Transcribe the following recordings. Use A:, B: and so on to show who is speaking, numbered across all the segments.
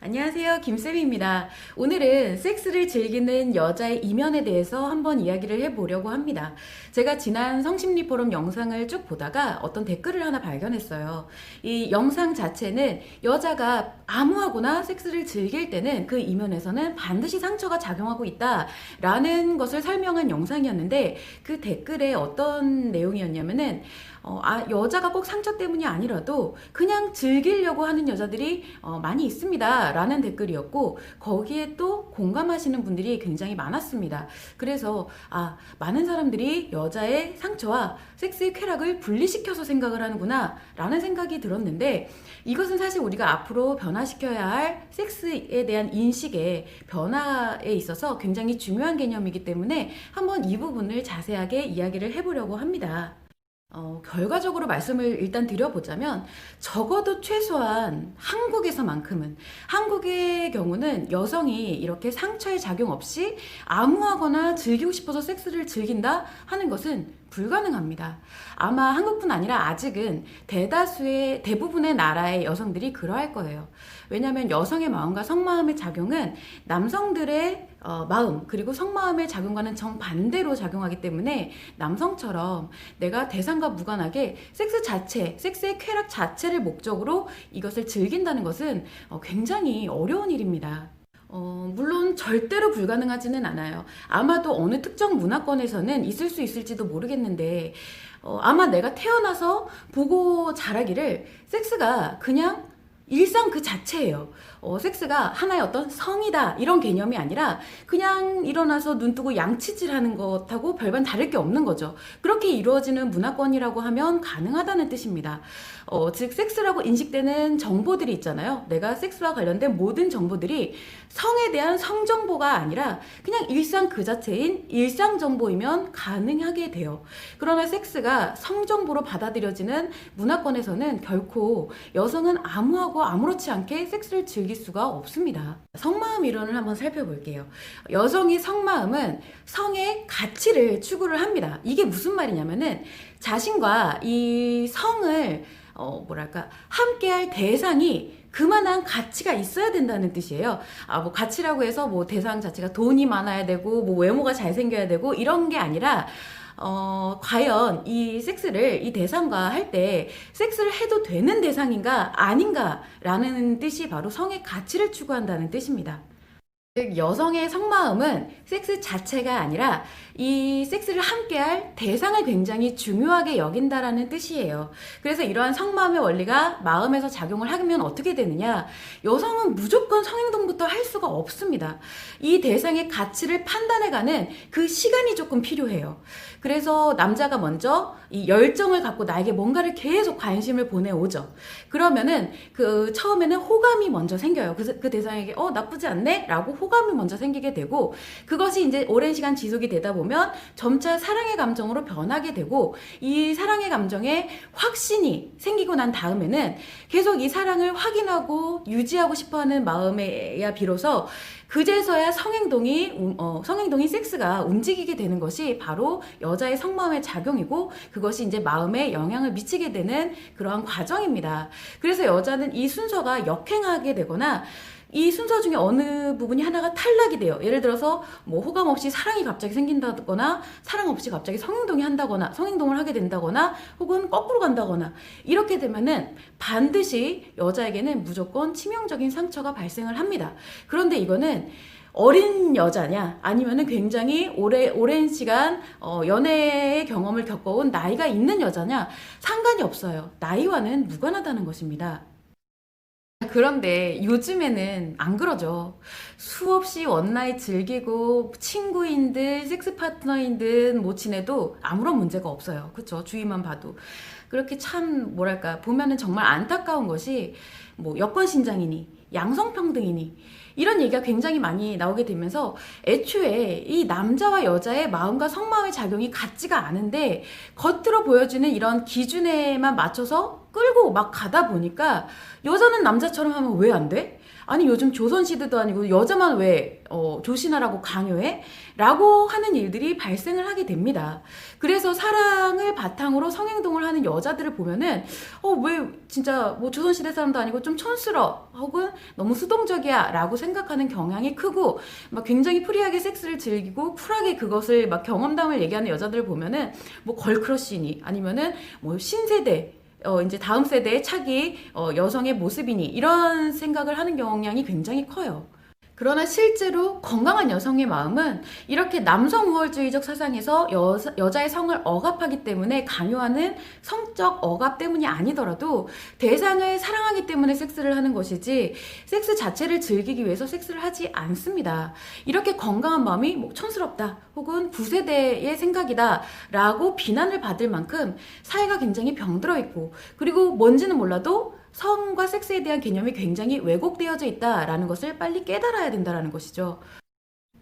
A: 안녕하세요. 김쌤입니다. 오늘은 섹스를 즐기는 여자의 이면에 대해서 한번 이야기를 해보려고 합니다. 제가 지난 성심리 포럼 영상을 쭉 보다가 어떤 댓글을 하나 발견했어요. 이 영상 자체는 여자가 아무하고나 섹스를 즐길 때는 그 이면에서는 반드시 상처가 작용하고 있다라는 것을 설명한 영상이었는데 그 댓글에 어떤 내용이었냐면은 여자가 꼭 상처 때문이 아니라도 그냥 즐기려고 하는 여자들이 많이 있습니다 라는 댓글이었고, 거기에 또 공감하시는 분들이 굉장히 많았습니다. 그래서 많은 사람들이 여자의 상처와 섹스의 쾌락을 분리시켜서 생각을 하는구나 라는 생각이 들었는데, 이것은 사실 우리가 앞으로 변화시켜야 할 섹스에 대한 인식의 변화에 있어서 굉장히 중요한 개념이기 때문에 한번 이 부분을 자세하게 이야기를 해보려고 합니다. 결과적으로 말씀을 일단 드려보자면, 적어도 최소한 한국에서만큼은, 한국의 경우는 여성이 이렇게 상처의 작용 없이 아무하거나 즐기고 싶어서 섹스를 즐긴다 하는 것은 불가능합니다. 아마 한국뿐 아니라 아직은 대부분의 나라의 여성들이 그러할 거예요. 왜냐하면 여성의 마음과 성마음의 작용은 남성들의 마음 그리고 성마음의 작용과는 정반대로 작용하기 때문에, 남성처럼 내가 대상과 무관하게 섹스의 쾌락 자체를 목적으로 이것을 즐긴다는 것은 굉장히 어려운 일입니다. 물론 절대로 불가능하지는 않아요. 아마도 어느 특정 문화권에서는 있을 수 있을지도 모르겠는데, 아마 내가 태어나서 보고 자라기를 섹스가 그냥 일상 그 자체예요. 섹스가 하나의 어떤 성이다 이런 개념이 아니라 그냥 일어나서 눈 뜨고 양치질하는 것하고 별반 다를 게 없는 거죠. 그렇게 이루어지는 문화권이라고 하면 가능하다는 뜻입니다. 즉 섹스라고 인식되는 정보들이 있잖아요. 내가 섹스와 관련된 모든 정보들이 성에 대한 성정보가 아니라 그냥 일상 그 자체인 일상 정보이면 가능하게 돼요. 그러나 섹스가 성정보로 받아들여지는 문화권에서는 결코 여성은 아무하고 아무렇지 않게 섹스를 즐길 수가 없습니다. 성마음 이론을 한번 살펴볼게요. 여성의 성마음은 성의 가치를 추구를 합니다. 이게 무슨 말이냐면은 자신과 이 성을 함께할 대상이 그만한 가치가 있어야 된다는 뜻이에요. 뭐 가치라고 해서 뭐 대상 자체가 돈이 많아야 되고 뭐 외모가 잘생겨야 되고 이런 게 아니라, 과연 이 대상과 할 때 섹스를 해도 되는 대상인가 아닌가 라는 뜻이 바로 성의 가치를 추구한다는 뜻입니다. 즉 여성의 성마음은 섹스 자체가 아니라 이 섹스를 함께할 대상을 굉장히 중요하게 여긴다라는 뜻이에요. 그래서 이러한 성마음의 원리가 마음에서 작용을 하면 어떻게 되느냐, 여성은 무조건 성행동부터 할 수가 없습니다. 이 대상의 가치를 판단해가는 그 시간이 조금 필요해요. 그래서 남자가 먼저 이 열정을 갖고 나에게 뭔가를 계속 관심을 보내오죠. 그러면은 처음에는 호감이 먼저 생겨요. 그 대상에게 나쁘지 않네? 라고 호감이 먼저 생기게 되고, 그것이 이제 오랜 시간 지속이 되다 보면 점차 사랑의 감정으로 변하게 되고, 이 사랑의 감정에 확신이 생기고 난 다음에는 계속 이 사랑을 확인하고 유지하고 싶어하는 마음에야 비로소 그제서야 성행동이 섹스가 움직이게 되는 것이 바로 여자의 성마음의 작용이고, 그것이 이제 마음에 영향을 미치게 되는 그러한 과정입니다. 그래서 여자는 이 순서가 역행하게 되거나 이 순서 중에 어느 부분이 하나가 탈락이 돼요. 예를 들어서 뭐 호감 없이 사랑이 갑자기 생긴다거나, 사랑 없이 갑자기 성행동을 하게 된다거나, 혹은 거꾸로 간다거나, 이렇게 되면은 반드시 여자에게는 무조건 치명적인 상처가 발생을 합니다. 그런데 이거는 어린 여자냐 아니면은 굉장히 오랜 시간 연애의 경험을 겪어온 나이가 있는 여자냐 상관이 없어요. 나이와는 무관하다는 것입니다. 그런데 요즘에는 안 그러죠. 수없이 원나잇 즐기고 친구인 듯 섹스 파트너인 듯 뭐 지내도 아무런 문제가 없어요. 그쵸? 주위만 봐도. 그렇게 참 보면은 정말 안타까운 것이, 뭐 여권신장이니 양성평등이니 이런 얘기가 굉장히 많이 나오게 되면서, 애초에 이 남자와 여자의 마음과 성마음의 작용이 같지가 않은데 겉으로 보여주는 이런 기준에만 맞춰서 끌고 막 가다 보니까, 여자는 남자처럼 하면 왜 안 돼? 아니 요즘 조선시대도 아니고 여자만 왜 조신하라고 강요해? 라고 하는 일들이 발생을 하게 됩니다. 그래서 사랑을 바탕으로 성행동을 하는 여자들을 보면은 왜 진짜 뭐 조선시대 사람도 아니고 좀 촌스러워 혹은 너무 수동적이야 라고 생각하는 경향이 크고 막 굉장히 프리하게 섹스를 즐기고 쿨하게 그것을 막 경험담을 얘기하는 여자들을 보면은 뭐 걸크러쉬니 아니면은 뭐 신세대 이제 다음 세대의 차기 여성의 모습이니 이런 생각을 하는 경향이 굉장히 커요. 그러나 실제로 건강한 여성의 마음은 이렇게 남성 우월주의적 사상에서 여자의 성을 억압하기 때문에 강요하는 성적 억압 때문이 아니더라도 대상을 사랑하기 때문에 섹스를 하는 것이지 섹스 자체를 즐기기 위해서 섹스를 하지 않습니다. 이렇게 건강한 마음이 뭐 촌스럽다 혹은 구세대의 생각이다 라고 비난을 받을 만큼 사회가 굉장히 병들어 있고 그리고 뭔지는 몰라도 성과 섹스에 대한 개념이 굉장히 왜곡되어져 있다라는 것을 빨리 깨달아야 된다는 것이죠.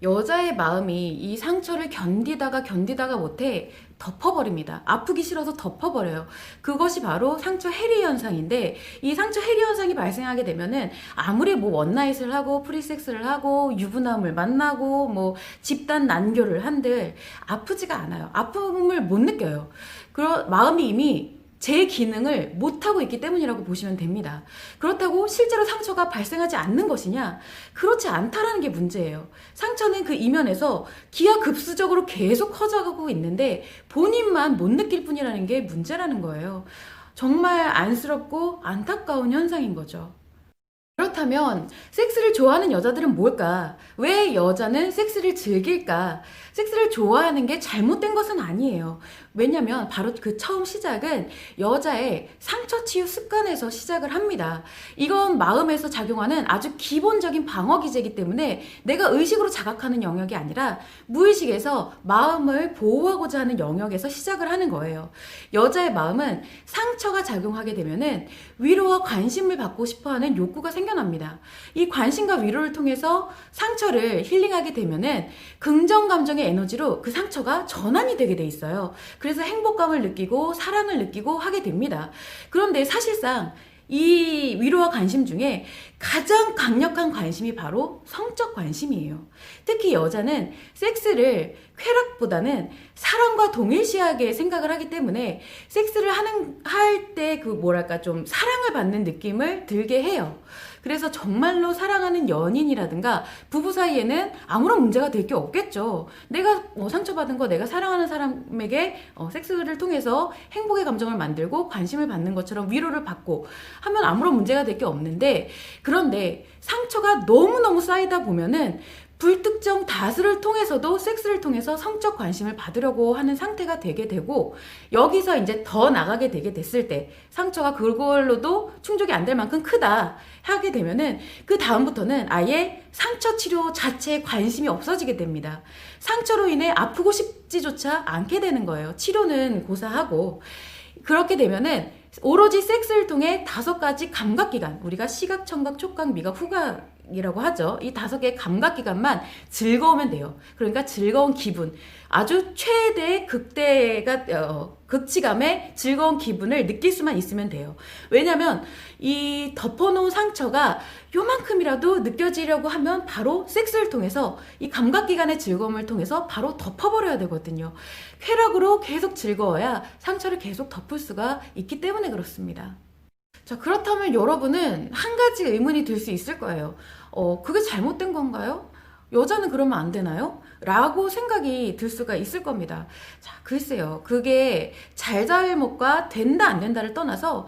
A: 여자의 마음이 이 상처를 견디다가 못해 덮어버립니다. 아프기 싫어서 덮어버려요. 그것이 바로 상처 해리 현상인데 이 상처 해리 현상이 발생하게 되면은 아무리 뭐 원나잇을 하고 프리섹스를 하고 유부남을 만나고 뭐 집단 난교를 한들 아프지가 않아요. 아픔을 못 느껴요. 마음이 이미 제 기능을 못하고 있기 때문이라고 보시면 됩니다. 그렇다고 실제로 상처가 발생하지 않는 것이냐? 그렇지 않다라는 게 문제예요. 상처는 그 이면에서 기하급수적으로 계속 커져가고 있는데 본인만 못 느낄 뿐이라는 게 문제라는 거예요. 정말 안쓰럽고 안타까운 현상인 거죠. 그렇다면 섹스를 좋아하는 여자들은 뭘까? 왜 여자는 섹스를 즐길까? 섹스를 좋아하는 게 잘못된 것은 아니에요. 왜냐면 바로 그 처음 시작은 여자의 상처 치유 습관에서 시작을 합니다. 이건 마음에서 작용하는 아주 기본적인 방어 기제이기 때문에 내가 의식으로 자각하는 영역이 아니라 무의식에서 마음을 보호하고자 하는 영역에서 시작을 하는 거예요. 여자의 마음은 상처가 작용하게 되면은 위로와 관심을 받고 싶어하는 욕구가 생겨납니다. 이 관심과 위로를 통해서 상처를 힐링하게 되면은 긍정 감정의 에너지로 그 상처가 전환이 되게 돼 있어요. 그래서 행복감을 느끼고 사랑을 느끼고 하게 됩니다. 그런데 사실상 이 위로와 관심 중에 가장 강력한 관심이 바로 성적 관심이에요. 특히 여자는 섹스를 쾌락보다는 사랑과 동일시하게 생각을 하기 때문에 섹스를 할 때 그 뭐랄까 좀 사랑을 받는 느낌을 들게 해요. 그래서 정말로 사랑하는 연인이라든가 부부 사이에는 아무런 문제가 될 게 없겠죠. 내가 상처받은 거 내가 사랑하는 사람에게 섹스를 통해서 행복의 감정을 만들고 관심을 받는 것처럼 위로를 받고 하면 아무런 문제가 될 게 없는데 그런데 상처가 너무너무 쌓이다 보면은 불특정 다수를 통해서도 섹스를 통해서 성적 관심을 받으려고 하는 상태가 되게 되고 여기서 이제 더 나가게 되게 됐을 때 상처가 그걸로도 충족이 안 될 만큼 크다 하게 되면은 그 다음부터는 아예 상처 치료 자체에 관심이 없어지게 됩니다. 상처로 인해 아프고 싶지조차 않게 되는 거예요. 치료는 고사하고 그렇게 되면은 오로지 섹스를 통해 5가지 감각기관 우리가 시각, 청각, 촉각, 미각, 후각이라고 하죠. 이 5개의 감각기관만 즐거우면 돼요. 그러니까 즐거운 기분 아주 최대의 극치감의 즐거운 기분을 느낄 수만 있으면 돼요. 왜냐면 이 덮어놓은 상처가 요만큼이라도 느껴지려고 하면 바로 섹스를 통해서 이 감각기관의 즐거움을 통해서 바로 덮어버려야 되거든요. 쾌락으로 계속 즐거워야 상처를 계속 덮을 수가 있기 때문에 그렇습니다. 자, 그렇다면 여러분은 한 가지 의문이 들 수 있을 거예요. 그게 잘못된 건가요? 여자는 그러면 안 되나요? 라고 생각이 들 수가 있을 겁니다. 자, 글쎄요. 그게 잘잘못과 된다 안 된다를 떠나서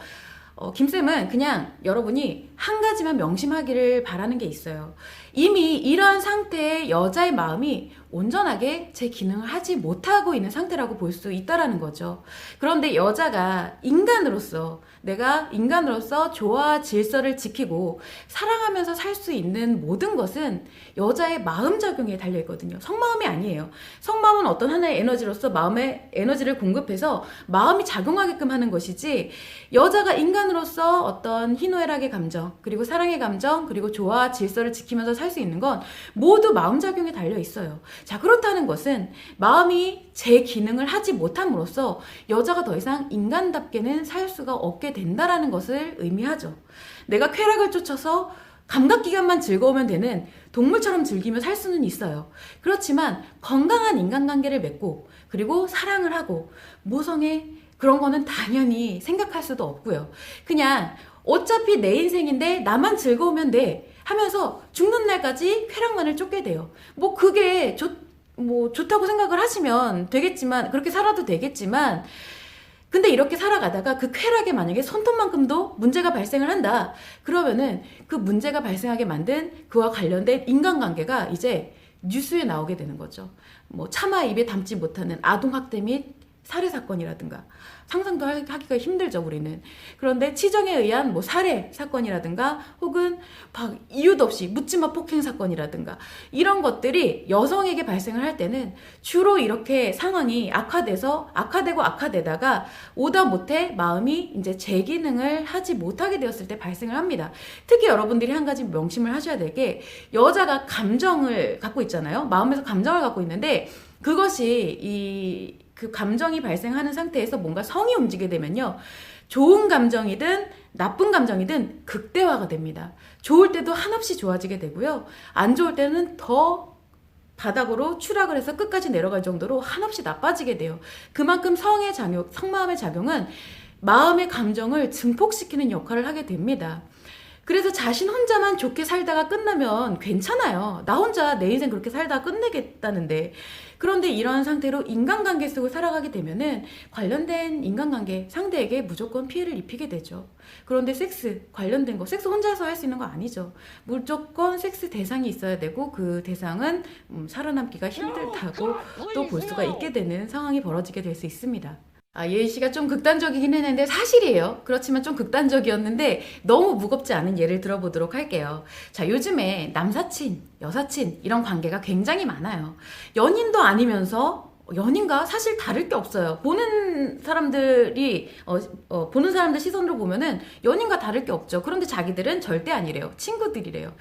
A: 김쌤은 그냥 여러분이 한 가지만 명심하기를 바라는 게 있어요. 이미 이러한 상태의 여자의 마음이 온전하게 제 기능을 하지 못하고 있는 상태라고 볼 수 있다라는 거죠. 그런데 여자가 내가 인간으로서 조화와 질서를 지키고 사랑하면서 살 수 있는 모든 것은 여자의 마음작용에 달려있거든요. 속마음이 아니에요. 속마음은 어떤 하나의 에너지로서 마음의 에너지를 공급해서 마음이 작용하게끔 하는 것이지 여자가 인간으로서 어떤 희노애락의 감정 그리고 사랑의 감정 그리고 조화와 질서를 지키면서 살 수 있는 건 모두 마음작용에 달려있어요. 자, 그렇다는 것은 마음이 제 기능을 하지 못함으로써 여자가 더 이상 인간답게는 살 수가 없게 된다라는 것을 의미하죠. 내가 쾌락을 쫓아서 감각기관만 즐거우면 되는 동물처럼 즐기며 살 수는 있어요. 그렇지만 건강한 인간관계를 맺고 그리고 사랑을 하고 모성애 그런 거는 당연히 생각할 수도 없고요. 그냥 어차피 내 인생인데 나만 즐거우면 돼 하면서 죽는 날까지 쾌락만을 쫓게 돼요. 뭐 그게 좋다고 생각을 하시면 되겠지만 그렇게 살아도 되겠지만 근데 이렇게 살아가다가 그 쾌락에 만약에 손톱만큼도 문제가 발생을 한다. 그러면은 그 문제가 발생하게 만든 그와 관련된 인간관계가 이제 뉴스에 나오게 되는 거죠. 뭐 차마 입에 담지 못하는 아동학대 및 살해 사건이라든가 상상도 하기가 힘들죠 우리는. 그런데 치정에 의한 뭐 살해 사건이라든가 혹은 막 이유도 없이 묻지마 폭행 사건이라든가 이런 것들이 여성에게 발생을 할 때는 주로 이렇게 상황이 악화되다가 오다 못해 마음이 이제 재기능을 하지 못하게 되었을 때 발생을 합니다. 특히 여러분들이 한 가지 명심을 하셔야 될 게 여자가 감정을 갖고 있잖아요. 마음에서 감정을 갖고 있는데 그것이 그 감정이 발생하는 상태에서 뭔가 성이 움직이게 되면요. 좋은 감정이든 나쁜 감정이든 극대화가 됩니다. 좋을 때도 한없이 좋아지게 되고요. 안 좋을 때는 더 바닥으로 추락을 해서 끝까지 내려갈 정도로 한없이 나빠지게 돼요. 그만큼 성마음의 작용은 마음의 감정을 증폭시키는 역할을 하게 됩니다. 그래서 자신 혼자만 좋게 살다가 끝나면 괜찮아요. 나 혼자 내 인생 그렇게 살다가 끝내겠다는데. 그런데 이러한 상태로 인간관계 속을 살아가게 되면은 관련된 인간관계 상대에게 무조건 피해를 입히게 되죠. 그런데 섹스 관련된 거, 섹스 혼자서 할 수 있는 거 아니죠. 무조건 섹스 대상이 있어야 되고 그 대상은 살아남기가 힘들다고 또 볼 수가 있게 되는 상황이 벌어지게 될 수 있습니다. 예희 씨가 좀 극단적이긴 했는데 사실이에요. 그렇지만 좀 극단적이었는데 너무 무겁지 않은 예를 들어보도록 할게요. 자, 요즘에 남사친, 여사친 이런 관계가 굉장히 많아요. 연인도 아니면서 연인과 사실 다를 게 없어요. 보는 사람들 시선으로 보면은 연인과 다를 게 없죠. 그런데 자기들은 절대 아니래요. 친구들이래요.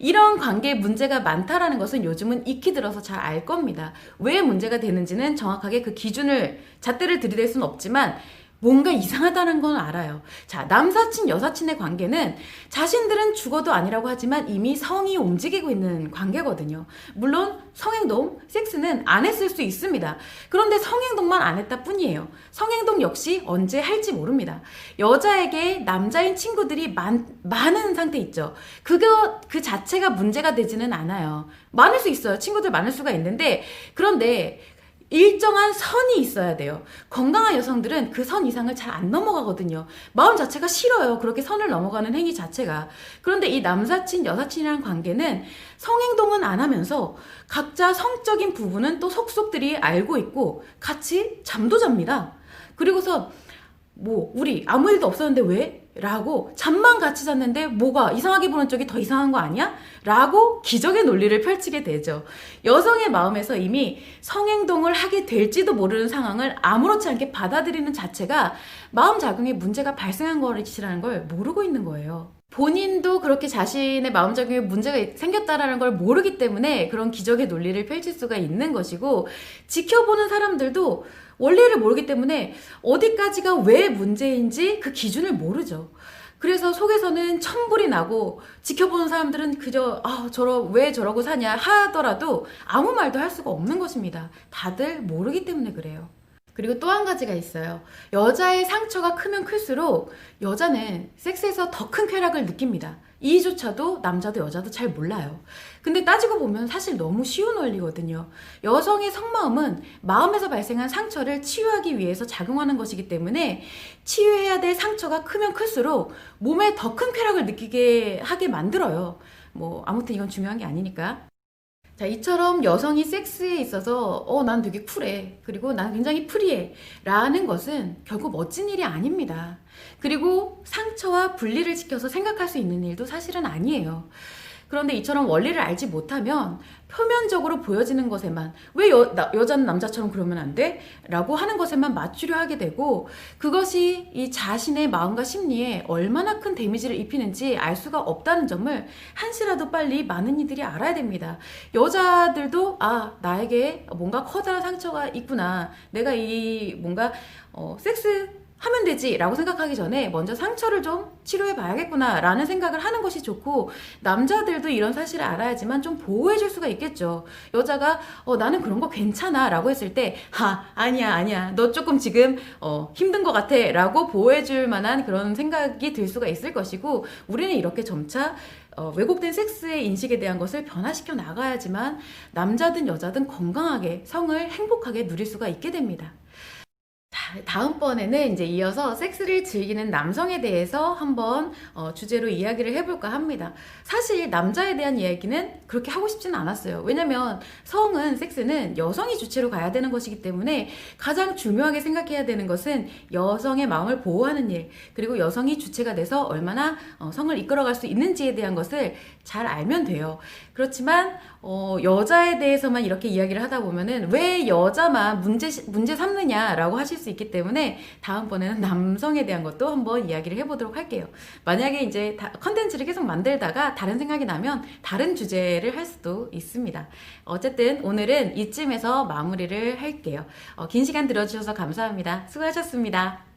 A: 이런 관계에 문제가 많다라는 것은 요즘은 익히 들어서 잘 알 겁니다. 왜 문제가 되는지는 정확하게 그 잣대를 들이댈 수는 없지만 뭔가 이상하다는 건 알아요. 자, 남사친, 여사친의 관계는 자신들은 죽어도 아니라고 하지만 이미 성이 움직이고 있는 관계거든요. 물론 성행동, 섹스는 안 했을 수 있습니다. 그런데 성행동만 안 했다 뿐이에요. 성행동 역시 언제 할지 모릅니다. 여자에게 남자인 친구들이 많은 상태 있죠. 그 자체가 문제가 되지는 않아요. 많을 수 있어요. 친구들 많을 수가 있는데 그런데 일정한 선이 있어야 돼요. 건강한 여성들은 그 선 이상을 잘 안 넘어가거든요. 마음 자체가 싫어요. 그렇게 선을 넘어가는 행위 자체가. 그런데 이 남사친, 여사친이라는 관계는 성행동은 안 하면서 각자 성적인 부분은 또 속속들이 알고 있고 같이 잠도 잡니다. 그리고서 우리 아무 일도 없었는데 왜? 라고 잠만 같이 잤는데 뭐가 이상하게 보는 쪽이 더 이상한 거 아니야? 라고 기적의 논리를 펼치게 되죠. 여성의 마음에서 이미 성행동을 하게 될지도 모르는 상황을 아무렇지 않게 받아들이는 자체가 마음작용에 문제가 발생한 것이라는 걸 모르고 있는 거예요. 본인도 그렇게 자신의 마음작용에 문제가 생겼다라는 걸 모르기 때문에 그런 기적의 논리를 펼칠 수가 있는 것이고 지켜보는 사람들도 원리를 모르기 때문에 어디까지가 왜 문제인지 그 기준을 모르죠. 그래서 속에서는 천불이 나고 지켜보는 사람들은 그저 왜 저러고 사냐 하더라도 아무 말도 할 수가 없는 것입니다. 다들 모르기 때문에 그래요. 그리고 또 한 가지가 있어요. 여자의 상처가 크면 클수록 여자는 섹스에서 더 큰 쾌락을 느낍니다. 이조차도 남자도 여자도 잘 몰라요. 근데 따지고 보면 사실 너무 쉬운 원리거든요. 여성의 속마음은 마음에서 발생한 상처를 치유하기 위해서 작용하는 것이기 때문에 치유해야 될 상처가 크면 클수록 몸에 더 큰 쾌락을 느끼게 하게 만들어요. 아무튼 이건 중요한 게 아니니까. 자, 이처럼 여성이 섹스에 있어서 난 되게 쿨해. 그리고 난 굉장히 프리해. 라는 것은 결국 멋진 일이 아닙니다. 그리고 상처와 분리를 지켜서 생각할 수 있는 일도 사실은 아니에요. 그런데 이처럼 원리를 알지 못하면 표면적으로 보여지는 것에만 왜 여자는 남자처럼 그러면 안 돼? 라고 하는 것에만 맞추려 하게 되고 그것이 이 자신의 마음과 심리에 얼마나 큰 데미지를 입히는지 알 수가 없다는 점을 한시라도 빨리 많은 이들이 알아야 됩니다. 여자들도 나에게 뭔가 커다란 상처가 있구나. 내가 이 뭔가 섹스 하면 되지 라고 생각하기 전에 먼저 상처를 좀 치료해 봐야겠구나 라는 생각을 하는 것이 좋고, 남자들도 이런 사실을 알아야지만 좀 보호해 줄 수가 있겠죠. 여자가 나는 그런 거 괜찮아 라고 했을 때 아니야 너 조금 지금 힘든 것 같아 라고 보호해 줄 만한 그런 생각이 들 수가 있을 것이고, 우리는 이렇게 점차 왜곡된 섹스의 인식에 대한 것을 변화시켜 나가야지만 남자든 여자든 건강하게 성을 행복하게 누릴 수가 있게 됩니다. 다음번에는 이제 이어서 섹스를 즐기는 남성에 대해서 한번 주제로 이야기를 해볼까 합니다. 사실 남자에 대한 이야기는 그렇게 하고 싶지는 않았어요. 왜냐면 성은, 섹스는 여성이 주체로 가야 되는 것이기 때문에 가장 중요하게 생각해야 되는 것은 여성의 마음을 보호하는 일, 그리고 여성이 주체가 돼서 얼마나 성을 이끌어갈 수 있는지에 대한 것을 잘 알면 돼요. 그렇지만 여자에 대해서만 이렇게 이야기를 하다 보면은 왜 여자만 문제 삼느냐라고 하실 수 있기 때문에 다음번에는 남성에 대한 것도 한번 이야기를 해보도록 할게요. 만약에 이제 컨텐츠를 계속 만들다가 다른 생각이 나면 다른 주제를 할 수도 있습니다. 어쨌든 오늘은 이쯤에서 마무리를 할게요. 긴 시간 들어주셔서 감사합니다. 수고하셨습니다.